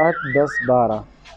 8، 10، 12،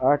8،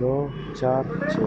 2، 4، 6،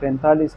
45